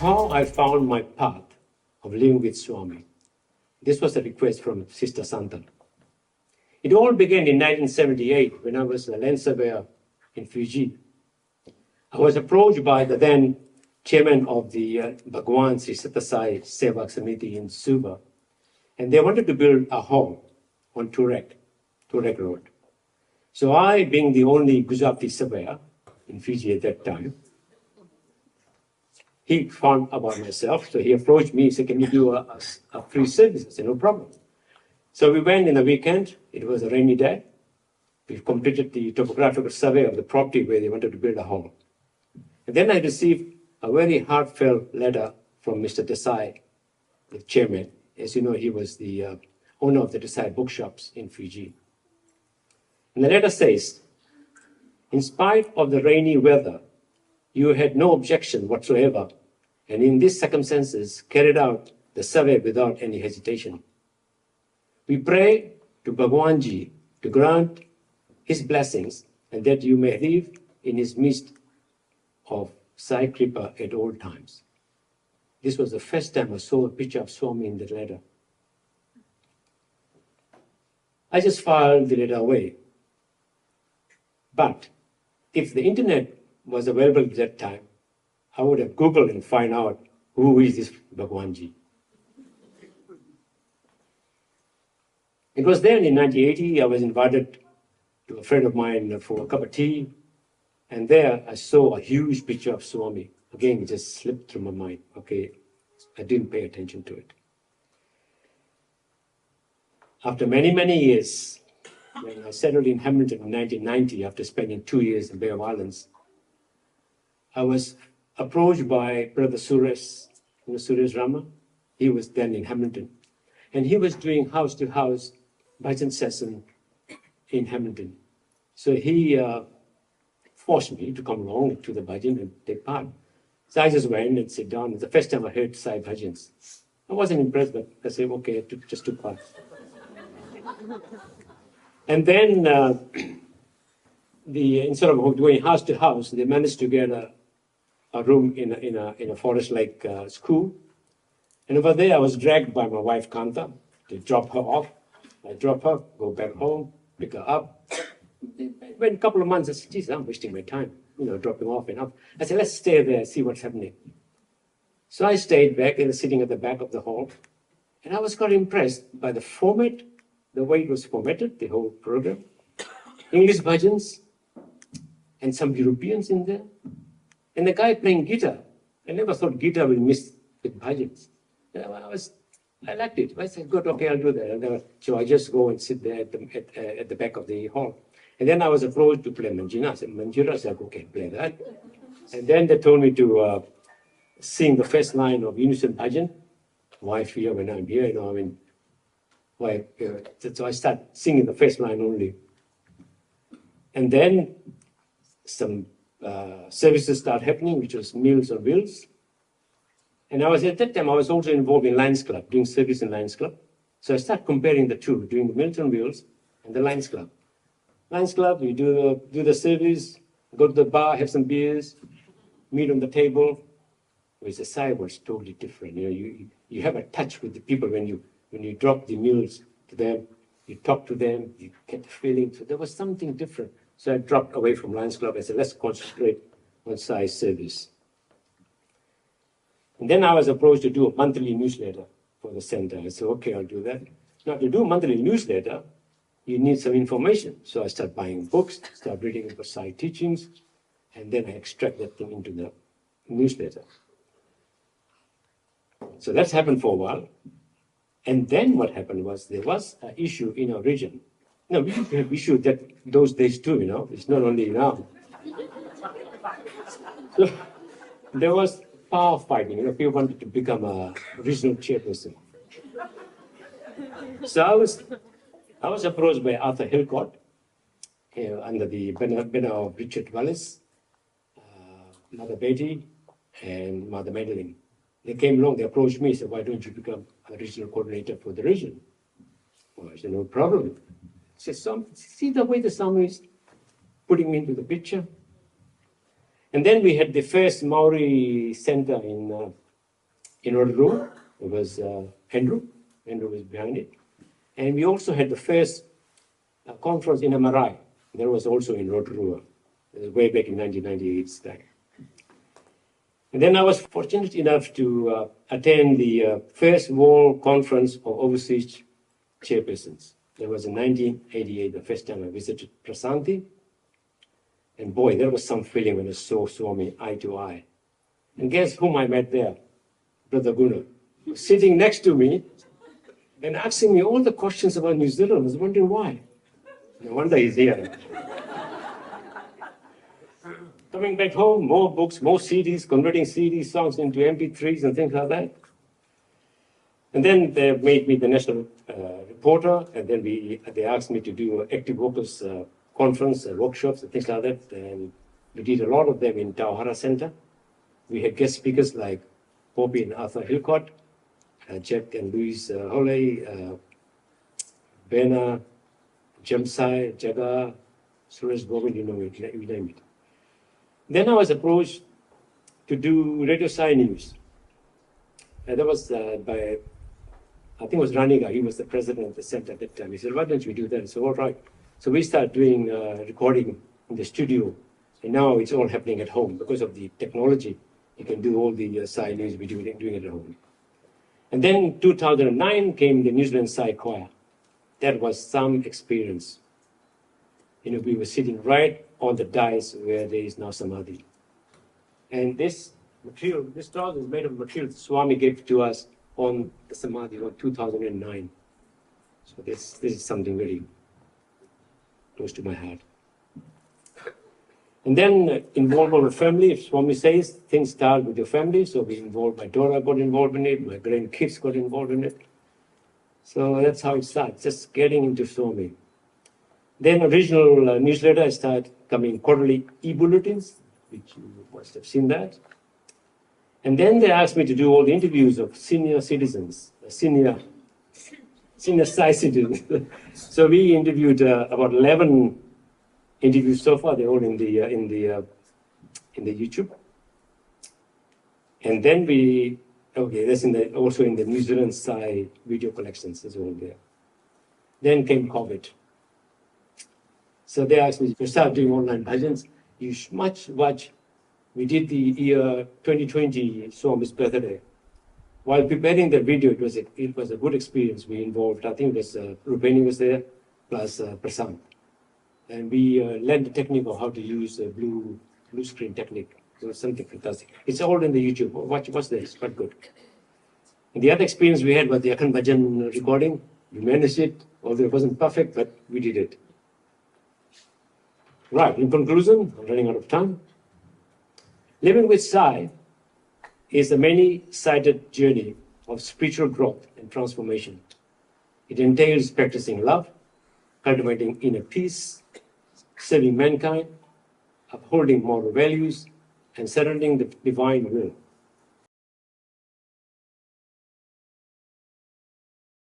how I found my path of living with Swami. This was a request from Sister Santa. It all began in 1978 when I was a land surveyor in Fiji. I was approached by the then chairman of the Bhagawan Sri Sathya Seva Samiti in Suva, and they wanted to build a hall on Turek Road. So I, being the only Gujarati surveyor in Fiji at that time, he found about myself, so he approached me, he said, can you do a free service? I said, no problem. So we went in the weekend, it was a rainy day. We completed the topographical survey of the property where they wanted to build a hall. And then I received a very heartfelt letter from Mr. Desai, the chairman. As you know, he was the owner of the Desai bookshops in Fiji. And the letter says, in spite of the rainy weather, you had no objection whatsoever, and in these circumstances carried out the survey without any hesitation. We pray to Bhagawanji to grant his blessings and that you may live in his midst of Sai Kripa at all times. This was the first time I saw a picture of Swami in the letter. I just filed the letter away. But if the internet was available at that time, I would have Googled and find out who is this Bhagawanji. It was then in 1980, I was invited to a friend of mine for a cup of tea, and there I saw a huge picture of Swami. Again, it just slipped through my mind. Okay, I didn't pay attention to it. After many, many years, when I settled in Hamilton in 1990, after spending 2 years in Bay of Islands, I was approached by Brother Suresh, Suresh Rama. He was then in Hamilton. And he was doing house-to-house bhajan session in Hamilton. So he forced me to come along to the bhajan and take part. So I just went and sat down. It's the first time I heard Sai bhajans. I wasn't impressed, but I said, okay, I just took part. And then instead of going house to house, they managed to get a room in a forest-like school. And over there, I was dragged by my wife, Kanta, to drop her off. I drop her, go back home, pick her up. When a couple of months, I said, geez, I'm wasting my time, dropping off and up. I said, let's stay there and see what's happening. So I stayed back and sitting at the back of the hall. And I was quite impressed by the format, the way it was formatted, the whole program. English bhajans and some Europeans in there. And the guy playing guitar. I never thought guitar would miss with bhajans. I liked it. I said, good, okay, I'll do that. So I just go and sit there at the back of the hall. And then I was approached to play Manjira. I said, Manjira? I said, okay, play that. And then they told me to sing the first line of Unison Bhajan. Why fear when I'm here? Why? So I start singing the first line only. And then some services start happening, which was Meals on Wheels. And at that time, I was also involved in Lions Club, doing service in Lions Club. So I start comparing the two, doing the Meals on Wheels and the Lions Club. Lions Club, you do the service, go to the bar, have some beers, meet on the table. Whereas the Sai was totally different. You have a touch with the people when you drop the meals to them, you talk to them, you get the feeling. So there was something different. So I dropped away from Lions Club. I said, let's concentrate on Sai service. And then I was approached to do a monthly newsletter for the center. I said, okay, I'll do that. Now, to do a monthly newsletter, you need some information. So I start buying books, start reading about Sai Teachings, and then I extract that thing into the newsletter. So that's happened for a while. And then what happened was there was an issue in our region. No, we used to have issues that those days too, It's not only now. So there was power fighting. People wanted to become a regional chairperson. So I was approached by Arthur Hillcourt under the banner of Richard Wallace, Mother Betty, and Mother Madeline. They came along, they approached me, said, why don't you become a regional coordinator for the region? Well, I said, no problem. I said, see the way the Swami is putting me into the picture? And then we had the first Maori center in in our room. It was Andrew. Andrew was behind it. And we also had the first conference in Amarai. That was also in Rotorua. It was way back in 1998's time. And then I was fortunate enough to attend the first World Conference of Overseas Chairpersons. That was in 1988, the first time I visited Prasanthi. And boy, there was some feeling when I saw Swami eye to eye. And guess whom I met there? Brother Guna, sitting next to me and asking me all the questions about New Zealand. I was wondering why. No wonder he's here. Coming back home, more books, more CDs, converting CD songs into MP3s and things like that. And then they made me the national reporter, and then they asked me to do active workers conference, workshops, and things like that. And we did a lot of them in Tauhara Center. We had guest speakers like Bobby and Arthur Hillcott, Jack and Louise Holley, Bena, Jamsai, Jaga, Suresh Bobin, you know it, you name it. Then I was approached to do Radio Sai News. And that was by, I think it was Raniga, he was the president of the center at that time. He said, why don't you do that? So, all right. So we started doing recording in the studio. And now it's all happening at home because of the technology. You can do all the Sai News, we're doing it at home. And then 2009 came the New Zealand Sai Choir. That was some experience. You know, we were sitting right on the dais where there is now Samadhi. And this material, this dog is made of material Swami gave to us on the Samadhi of 2009. So this is something very close to my heart. And then involvement with family. If Swami says things start with your family, so we involved, my daughter got involved in it, my grandkids got involved in it. So that's how it starts, just getting into Swami. Then original newsletter, I started coming quarterly e-bulletins, which you must have seen that. And then they asked me to do all the interviews of senior citizens, senior Sai citizens. So we interviewed about 11 interviews so far. They're all in the YouTube. And then that's also in the New Zealand Sai video collections as well there. Then came COVID. So they asked me to start doing online bhajans. You must watch. We did the year 2020 Swami's birthday. While preparing the video, it was a good experience. We involved, I think it was Rupeni was there, plus Prasant. And we learned the technique of how to use a blue screen technique. It was something fantastic. It's all in the YouTube. Watch this, it's quite good. And the other experience we had was the Akhand Bhajan recording. We managed it, although it wasn't perfect, but we did it. Right, in conclusion, I'm running out of time. Living with Sai is a many-sided journey of spiritual growth and transformation. It entails practicing love, cultivating inner peace, serving mankind, upholding moral values, and surrendering the divine will.